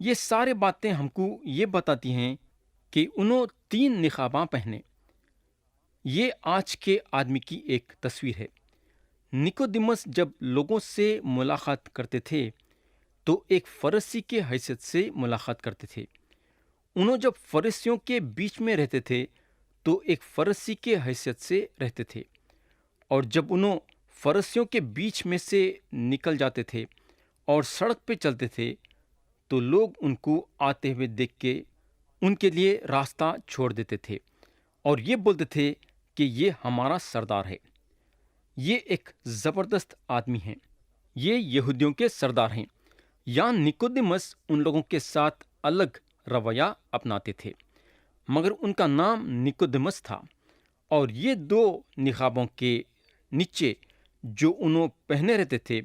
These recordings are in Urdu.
یہ سارے باتیں ہم کو یہ بتاتی ہیں کہ انہوں 3 نقاباں پہنے۔ یہ آج کے آدمی کی ایک تصویر ہے۔ نکودیمس جب لوگوں سے ملاقات کرتے تھے تو ایک فرسی کے حیثیت سے ملاقات کرتے تھے۔ انہوں جب فرشیوں کے بیچ میں رہتے تھے تو ایک فرسی کے حیثیت سے رہتے تھے، اور جب انہوں فرشیوں کے بیچ میں سے نکل جاتے تھے اور سڑک پہ چلتے تھے تو لوگ ان کو آتے ہوئے دیکھ کے ان کے لیے راستہ چھوڑ دیتے تھے اور یہ بولتے تھے کہ یہ ہمارا سردار ہے۔ یہ ایک زبردست آدمی ہیں، یہ یہودیوں کے سردار ہیں۔ یا نکودیمس ان لوگوں کے ساتھ الگ رویہ اپناتے تھے، مگر ان کا نام نکودیمس تھا، اور یہ 2 نقابوں کے نیچے جو انہوں پہنے رہتے تھے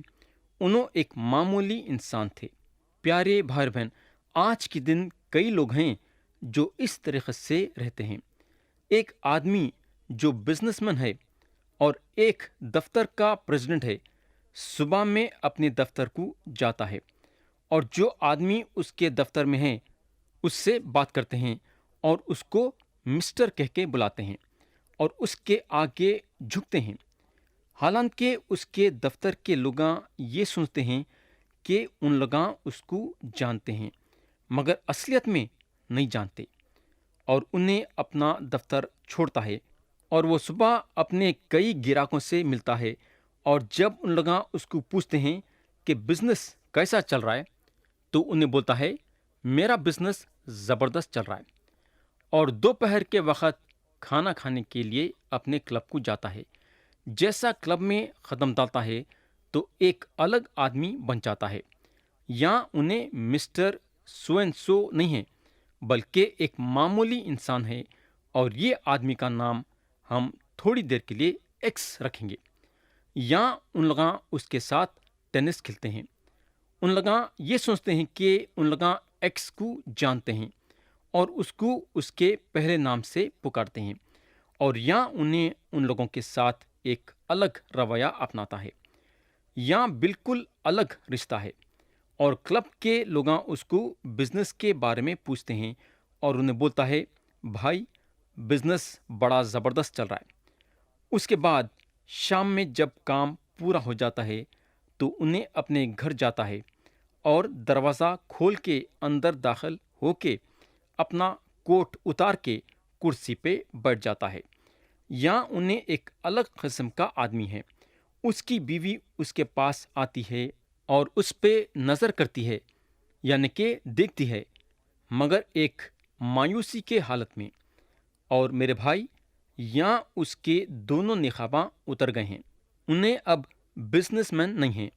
انہوں ایک معمولی انسان تھے۔ پیارے بھائی بہن، آج کے دن کئی لوگ ہیں جو اس طریقے سے رہتے ہیں۔ ایک آدمی جو بزنس مین ہے اور ایک دفتر کا پریزیڈنٹ ہے، صبح میں اپنے دفتر کو جاتا ہے، اور جو آدمی اس کے دفتر میں ہے اس سے بات کرتے ہیں اور اس کو مسٹر کہہ کے بلاتے ہیں اور اس کے آگے جھکتے ہیں، حالانکہ اس کے دفتر کے لوگاں یہ سوچتے ہیں کہ ان لوگاں اس کو جانتے ہیں، مگر اصلیت میں نہیں جانتے، اور انہیں اپنا دفتر چھوڑتا ہے اور وہ صبح اپنے کئی گراہکوں سے ملتا ہے، اور جب ان لوگاں اس کو پوچھتے ہیں کہ بزنس کیسا چل رہا ہے تو انہیں بولتا ہے میرا بزنس زبردست چل رہا ہے، اور دوپہر کے وقت کھانا کھانے کے لیے اپنے کلب کو جاتا ہے۔ جیسا کلب میں قدم ڈالتا ہے تو ایک الگ آدمی بن جاتا ہے۔ یہاں انہیں مسٹر سو اینڈ سو نہیں ہے، بلکہ ایک معمولی انسان ہے، اور یہ آدمی کا نام ہم تھوڑی دیر کے لیے ایکس رکھیں گے۔ یہاں ان لوگاں اس کے ساتھ ٹینس کھیلتے ہیں۔ ان لوگاں یہ سوچتے ہیں کہ ان لوگاں ایکس کو جانتے ہیں اور اس کو اس کے پہلے نام سے پکارتے ہیں، اور یہاں انہیں ان لوگوں کے ساتھ ایک الگ رویہ اپناتا ہے۔ یہاں بالکل الگ رشتہ ہے، اور کلب کے لوگاں اس کو بزنس کے بارے میں پوچھتے ہیں اور انہیں بولتا ہے بھائی بزنس بڑا زبردست چل رہا ہے۔ اس کے بعد شام میں جب کام پورا ہو جاتا ہے تو انہیں اپنے گھر جاتا ہے اور دروازہ کھول کے اندر داخل ہو کے اپنا کوٹ اتار کے کرسی پہ بیٹھ جاتا ہے۔ یہاں انہیں ایک الگ قسم کا آدمی ہے۔ اس کی بیوی اس کے پاس آتی ہے اور اس پہ نظر کرتی ہے، یعنی کہ دیکھتی ہے، مگر ایک مایوسی کے حالت میں۔ اور میرے بھائی، یہاں اس کے دونوں نقاباں اتر گئے ہیں۔ انہیں اب بزنس مین نہیں ہیں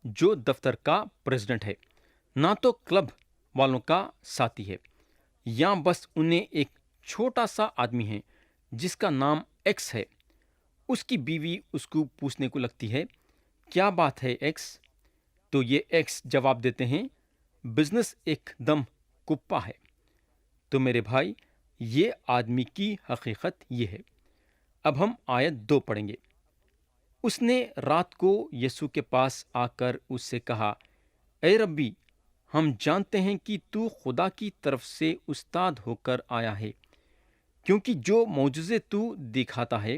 جو دفتر کا پریزیڈنٹ ہے، نہ تو کلب والوں کا ساتھی ہے۔ یہاں بس انہیں ایک چھوٹا سا آدمی ہے جس کا نام ایکس ہے۔ اس کی بیوی اس کو پوچھنے کو لگتی ہے کیا بات ہے ایکس؟ تو یہ ایکس جواب دیتے ہیں بزنس ایک دم کپا ہے۔ تو میرے بھائی، یہ آدمی کی حقیقت یہ ہے۔ اب ہم آیت 2 پڑھیں گے۔ اس نے رات کو یسوع کے پاس آ کر اس سے کہا، اے ربی، ہم جانتے ہیں کہ تو خدا کی طرف سے استاد ہو کر آیا ہے، کیونکہ جو معجزے تو دکھاتا ہے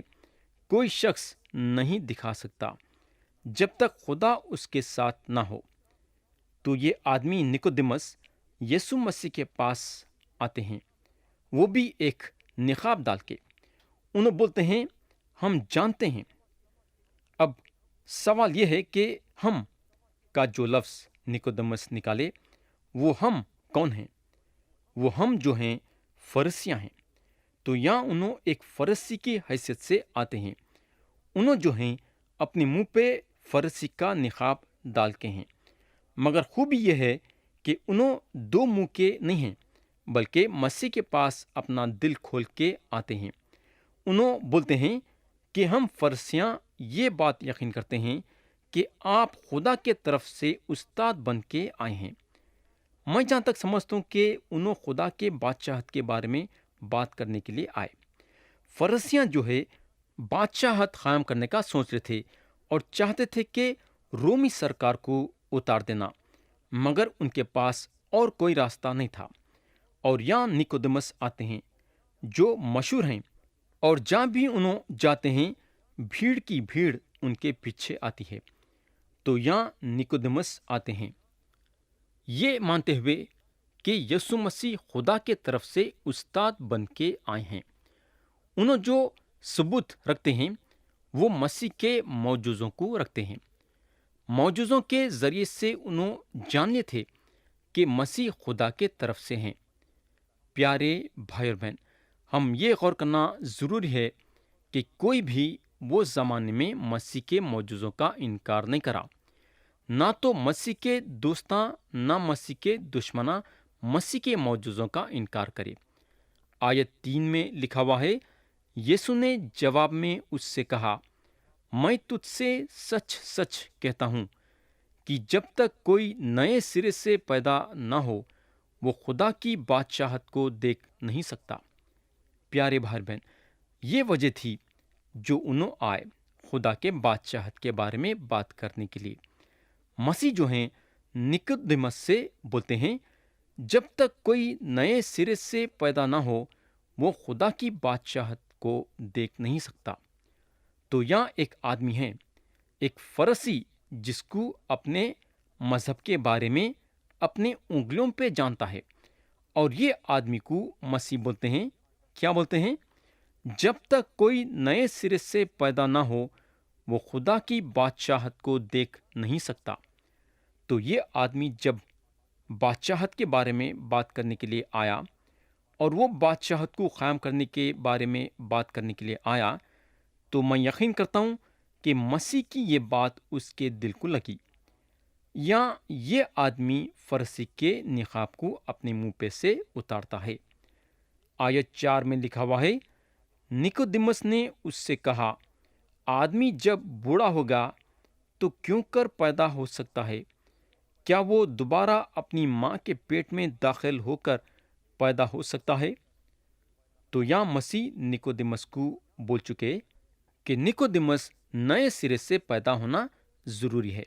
کوئی شخص نہیں دکھا سکتا جب تک خدا اس کے ساتھ نہ ہو۔ تو یہ آدمی نکودیمس یسوع مسیح کے پاس آتے ہیں، وہ بھی ایک نقاب ڈال کے۔ انہوں بولتے ہیں ہم جانتے ہیں۔ اب سوال یہ ہے کہ ہم کا جو لفظ نکودیمس نکالے وہ ہم کون ہیں؟ وہ ہم جو ہیں فرشیاں ہیں۔ تو یہاں انہوں ایک فرشی کی حیثیت سے آتے ہیں۔ انہوں جو ہیں اپنے منہ پہ فرشی کا نقاب ڈال کے ہیں، مگر خوبی یہ ہے کہ انہوں 2 منہ کے نہیں ہیں، بلکہ مسیح کے پاس اپنا دل کھول کے آتے ہیں۔ انہوں بولتے ہیں کہ ہم فرشیاں یہ بات یقین کرتے ہیں کہ آپ خدا کے طرف سے استاد بن کے آئے ہیں۔ میں جہاں تک سمجھتا ہوں کہ انہوں خدا کے بادشاہت کے بارے میں بات کرنے کے لیے آئے۔ فرشیاں جو ہے بادشاہت قائم کرنے کا سوچ رہے تھے اور چاہتے تھے کہ رومی سرکار کو اتار دینا، مگر ان کے پاس اور کوئی راستہ نہیں تھا۔ اور یہاں نکودیمس آتے ہیں جو مشہور ہیں، اور جہاں بھی انہوں جاتے ہیں بھیڑ کی بھیڑ ان کے پیچھے آتی ہے۔ تو یہاں نکودیمس آتے ہیں یہ مانتے ہوئے کہ یسوع مسیح خدا کے طرف سے استاد بن کے آئے ہیں۔ انہوں جو ثبوت رکھتے ہیں وہ مسیح کے معجزوں کو رکھتے ہیں۔ معجزوں کے ذریعے سے انہوں جانتے تھے کہ مسیح خدا کے طرف سے ہیں۔ پیارے بھائی اور بہن، ہم یہ غور کرنا ضروری ہے کہ کوئی بھی وہ زمانے میں مسیح کے معجزوں کا انکار نہیں کرا۔ نہ تو مسیح کے دوستاں نہ مسیح کے دشمناں مسیح کے معجزوں کا انکار کرے۔ آیت 3 میں لکھا ہوا ہے، یسوع نے جواب میں اس سے کہا، میں تجھ سے سچ سچ کہتا ہوں کہ جب تک کوئی نئے سرے سے پیدا نہ ہو وہ خدا کی بادشاہت کو دیکھ نہیں سکتا۔ پیارے بھائی بہن، یہ وجہ تھی جو انہوں آئے خدا کے بادشاہت کے بارے میں بات کرنے کے لیے۔ مسیح جو ہیں نکودیمس سے بولتے ہیں جب تک کوئی نئے سرے سے پیدا نہ ہو وہ خدا کی بادشاہت کو دیکھ نہیں سکتا۔ تو یہاں ایک آدمی ہے، ایک فرسی، جس کو اپنے مذہب کے بارے میں اپنے انگلیوں پہ جانتا ہے، اور یہ آدمی کو مسیح بولتے ہیں، کیا بولتے ہیں؟ جب تک کوئی نئے سرے سے پیدا نہ ہو وہ خدا کی بادشاہت کو دیکھ نہیں سکتا۔ تو یہ آدمی جب بادشاہت کے بارے میں بات کرنے کے لیے آیا اور وہ بادشاہت کو قائم کرنے کے بارے میں بات کرنے کے لیے آیا، تو میں یقین کرتا ہوں کہ مسیح کی یہ بات اس کے دل کو لگی۔ یا یہ آدمی فرسی کے نقاب کو اپنے منہ پہ سے اتارتا ہے۔ آیت 4 میں لکھا ہوا ہے، نکودیمس نے اس سے کہا، آدمی جب بوڑھا ہوگا تو کیوں کر پیدا ہو سکتا ہے؟ کیا وہ دوبارہ اپنی ماں کے پیٹ میں داخل ہو کر پیدا ہو سکتا ہے؟ تو یہاں مسیح نکودیمس کو بول چکے کہ نکودیمس نئے سرے سے پیدا ہونا ضروری ہے۔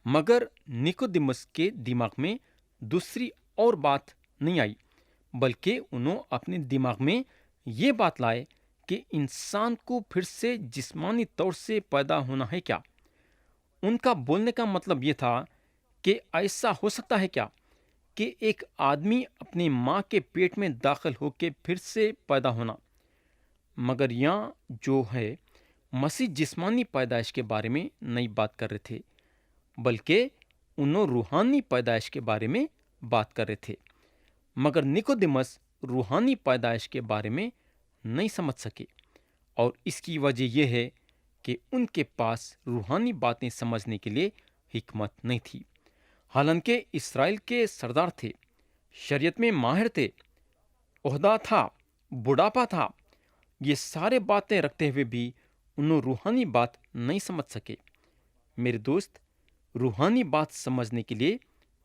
مگر نکودیمس کے دماغ میں دوسری اور بات نہیں آئی، بلکہ انہوں اپنے دماغ میں یہ بات لائے کہ انسان کو پھر سے جسمانی طور سے پیدا ہونا ہے کیا؟ ان کا بولنے کا مطلب یہ تھا کہ ایسا ہو سکتا ہے کیا کہ ایک آدمی اپنی ماں کے پیٹ میں داخل ہو کے پھر سے پیدا ہونا؟ مگر یہاں جو ہے مسیح جسمانی پیدائش کے بارے میں نہیں بات کر رہے تھے، بلکہ انہوں روحانی پیدائش کے بارے میں بات کر رہے تھے۔ مگر نکودیمس روحانی پیدائش کے بارے میں نہیں سمجھ سکے، اور اس کی وجہ یہ ہے کہ ان کے پاس روحانی باتیں سمجھنے کے لیے حکمت نہیں تھی۔ حالانکہ اسرائیل کے سردار تھے، شریعت میں ماہر تھے، عہدہ تھا، بڑھاپا تھا، یہ سارے باتیں رکھتے ہوئے بھی انہوں روحانی بات نہیں سمجھ سکے۔ میرے دوست، روحانی بات سمجھنے کے لیے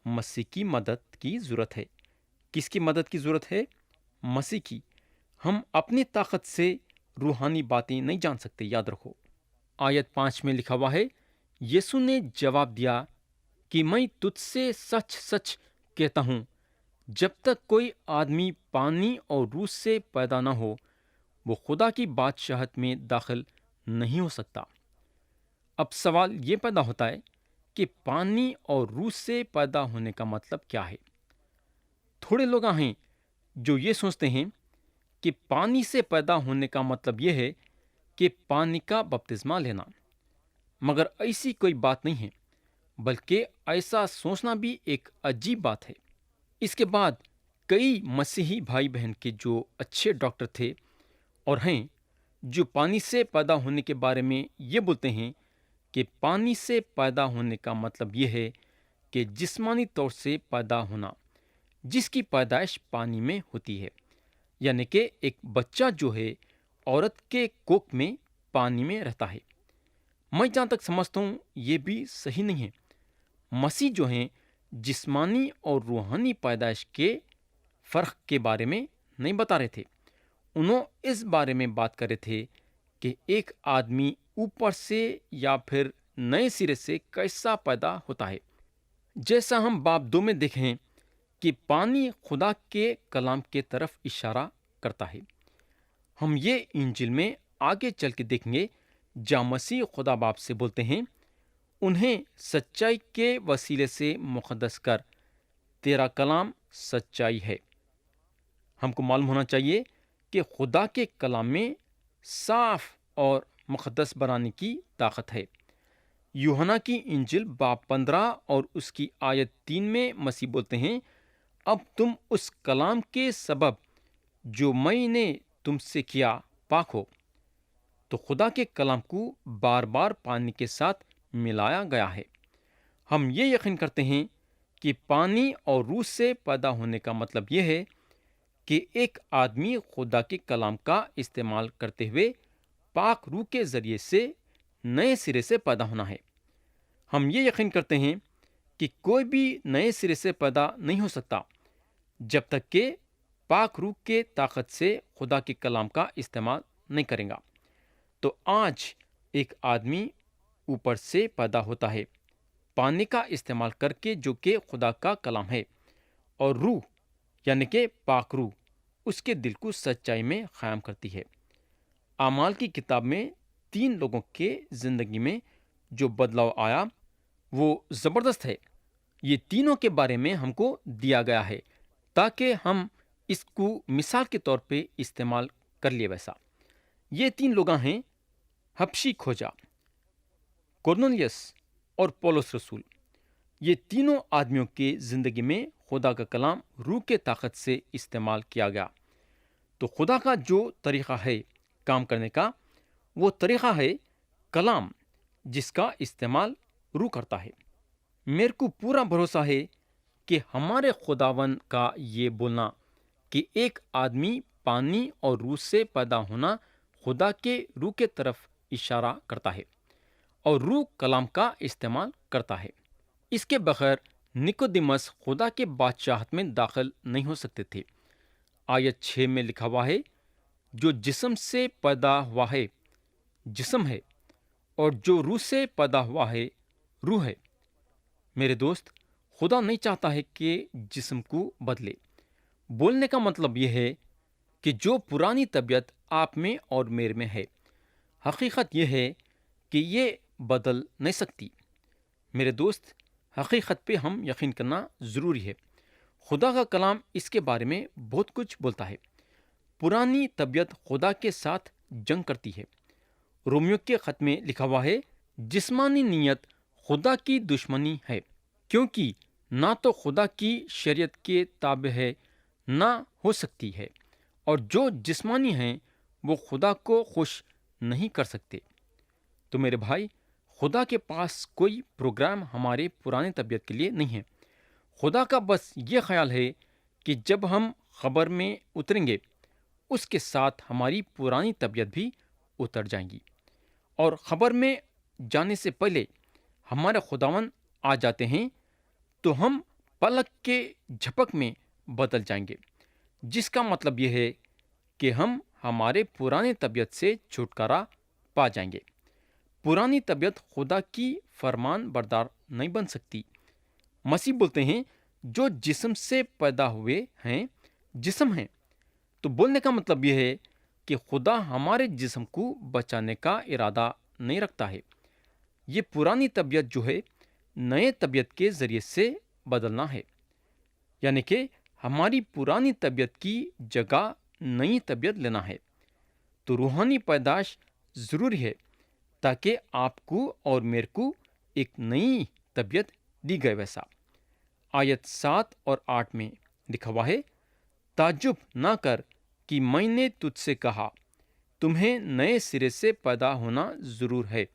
مسیح کی مدد کی ضرورت ہے۔ کس کی مدد کی ضرورت ہے؟ مسیح کی۔ ہم اپنی طاقت سے روحانی باتیں نہیں جان سکتے، یاد رکھو۔ آیت 5 میں لکھا ہوا ہے، یسوع نے جواب دیا کہ میں تجھ سے سچ سچ کہتا ہوں، جب تک کوئی آدمی پانی اور روح سے پیدا نہ ہو وہ خدا کی بادشاہت میں داخل نہیں ہو سکتا۔ اب سوال یہ پیدا ہوتا ہے کہ پانی اور روح سے پیدا ہونے کا مطلب کیا ہے؟ تھوڑے لوگ ہیں جو یہ سوچتے ہیں کہ پانی سے پیدا ہونے کا مطلب یہ ہے کہ پانی کا بپتسمہ لینا، مگر ایسی کوئی بات نہیں ہے، بلکہ ایسا سوچنا بھی ایک عجیب بات ہے۔ اس کے بعد کئی مسیحی بھائی بہن کے جو اچھے ڈاکٹر تھے اور ہیں، جو پانی سے پیدا ہونے کے بارے میں یہ بولتے ہیں کہ پانی سے پیدا ہونے کا مطلب یہ ہے کہ جسمانی طور سے پیدا ہونا، جس کی پیدائش پانی میں ہوتی ہے، یعنی کہ ایک بچہ جو ہے عورت کے کوکھ میں پانی میں رہتا ہے۔ میں جہاں تک سمجھتا ہوں یہ بھی صحیح نہیں ہے۔ مسیح جو ہیں جسمانی اور روحانی پیدائش کے فرق کے بارے میں نہیں بتا رہے تھے، انہوں اس بارے میں بات کر رہے تھے کہ ایک آدمی اوپر سے یا پھر نئے سرے سے کیسا پیدا ہوتا ہے۔ جیسا ہم باب 2 میں دیکھیں کہ پانی خدا کے کلام کے طرف اشارہ کرتا ہے۔ ہم یہ انجیل میں آگے چل کے دیکھیں گے جہاں مسیح خدا باپ سے بولتے ہیں، انہیں سچائی کے وسیلے سے مقدس کر، تیرا کلام سچائی ہے۔ ہم کو معلوم ہونا چاہیے کہ خدا کے کلام میں صاف اور مقدس بنانے کی طاقت ہے۔ یوحنا کی انجیل باب 15 اور اس کی آیت 3 میں مسیح بولتے ہیں، اب تم اس کلام کے سبب جو میں نے تم سے کیا پاک ہو۔ تو خدا کے کلام کو بار بار پانی کے ساتھ ملایا گیا ہے۔ ہم یہ یقین کرتے ہیں کہ پانی اور روح سے پیدا ہونے کا مطلب یہ ہے کہ ایک آدمی خدا کے کلام کا استعمال کرتے ہوئے پاک روح کے ذریعے سے نئے سرے سے پیدا ہونا ہے۔ ہم یہ یقین کرتے ہیں کہ کوئی بھی نئے سرے سے پیدا نہیں ہو سکتا جب تک کہ پاک روح کے طاقت سے خدا کے کلام کا استعمال نہیں کرے گا۔ تو آج ایک آدمی اوپر سے پیدا ہوتا ہے پانی کا استعمال کر کے، جو کہ خدا کا کلام ہے، اور روح یعنی کہ پاک روح اس کے دل کو سچائی میں قائم کرتی ہے۔ اعمال کی کتاب میں 3 لوگوں کے زندگی میں جو بدلاؤ آیا وہ زبردست ہے۔ یہ تینوں کے بارے میں ہم کو دیا گیا ہے تاکہ ہم اس کو مثال کے طور پہ استعمال کر لیے ویسا۔ یہ 3 لوگ ہیں، حبشی کھوجا، کورنلیس اور پولس رسول۔ یہ تینوں آدمیوں کے زندگی میں خدا کا کلام روح کے طاقت سے استعمال کیا گیا۔ تو خدا کا جو طریقہ ہے کام کرنے کا، وہ طریقہ ہے کلام جس کا استعمال روح کرتا ہے۔ میرے کو پورا بھروسہ ہے کہ ہمارے خداوند کا یہ بولنا کہ ایک آدمی پانی اور روح سے پیدا ہونا خدا کے روح کے طرف اشارہ کرتا ہے، اور روح کلام کا استعمال کرتا ہے۔ اس کے بغیر نکودیمس خدا کے بادشاہت میں داخل نہیں ہو سکتے تھے۔ آیت 6 میں لکھا ہوا ہے، جو جسم سے پیدا ہوا ہے جسم ہے، اور جو روح سے پیدا ہوا ہے روح ہے۔ میرے دوست، خدا نہیں چاہتا ہے کہ جسم کو بدلے۔ بولنے کا مطلب یہ ہے کہ جو پرانی طبیعت آپ میں اور میرے میں ہے، حقیقت یہ ہے کہ یہ بدل نہیں سکتی۔ میرے دوست، حقیقت پہ ہم یقین کرنا ضروری ہے۔ خدا کا کلام اس کے بارے میں بہت کچھ بولتا ہے۔ پرانی طبیعت خدا کے ساتھ جنگ کرتی ہے۔ رومیو کے خط میں لکھا ہوا ہے، جسمانی نیت خدا کی دشمنی ہے، کیونکہ نہ تو خدا کی شریعت کے تابع ہے نہ ہو سکتی ہے، اور جو جسمانی ہیں وہ خدا کو خوش نہیں کر سکتے۔ تو میرے بھائی، خدا کے پاس کوئی پروگرام ہمارے پرانے طبیعت کے لیے نہیں ہے۔ خدا کا بس یہ خیال ہے کہ جب ہم خبر میں اتریں گے، اس کے ساتھ ہماری پرانی طبیعت بھی اتر جائیں گی، اور خبر میں جانے سے پہلے ہمارے خداوند آ جاتے ہیں تو ہم پلک کے جھپک میں بدل جائیں گے، جس کا مطلب یہ ہے کہ ہم ہمارے پرانے طبیعت سے چھٹکارا پا جائیں گے۔ پرانی طبیعت خدا کی فرمان بردار نہیں بن سکتی۔ مسیح بولتے ہیں، جو جسم سے پیدا ہوئے ہیں جسم ہیں۔ تو بولنے کا مطلب یہ ہے کہ خدا ہمارے جسم کو بچانے کا ارادہ نہیں رکھتا ہے۔ یہ پرانی طبیعت جو ہے نئے طبیعت کے ذریعے سے بدلنا ہے، یعنی کہ ہماری پرانی طبیعت کی جگہ نئی طبیعت لینا ہے۔ تو روحانی پیدائش ضروری ہے تاکہ آپ کو اور میرے کو ایک نئی طبیعت دی گئے ویسا۔ آیت 7 اور 8 میں لکھا ہوا ہے، تعجب نہ کر کہ میں نے تجھ سے کہا، تمہیں نئے سرے سے پیدا ہونا ضرور ہے۔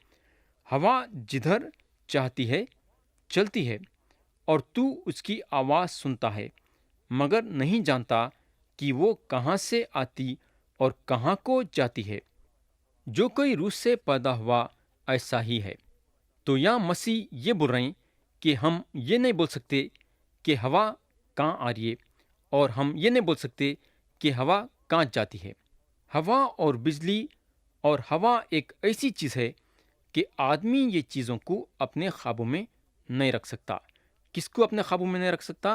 ہوا جدھر چاہتی ہے چلتی ہے، اور تو اس کی آواز سنتا ہے، مگر نہیں جانتا کہ وہ کہاں سے آتی اور کہاں کو جاتی ہے۔ جو کوئی روح سے پیدا ہوا ایسا ہی ہے۔ تو یہاں مسیح یہ بول رہے ہیں کہ ہم یہ نہیں بول سکتے کہ ہوا کہاں آ رہی ہے، اور ہم یہ نہیں بول سکتے کہ ہوا کہاں جاتی ہے۔ ہوا اور بجلی اور ہوا ایک ایسی چیز ہے کہ آدمی یہ چیزوں کو اپنے قابو میں نہیں رکھ سکتا۔ کس کو اپنے قابو میں نہیں رکھ سکتا؟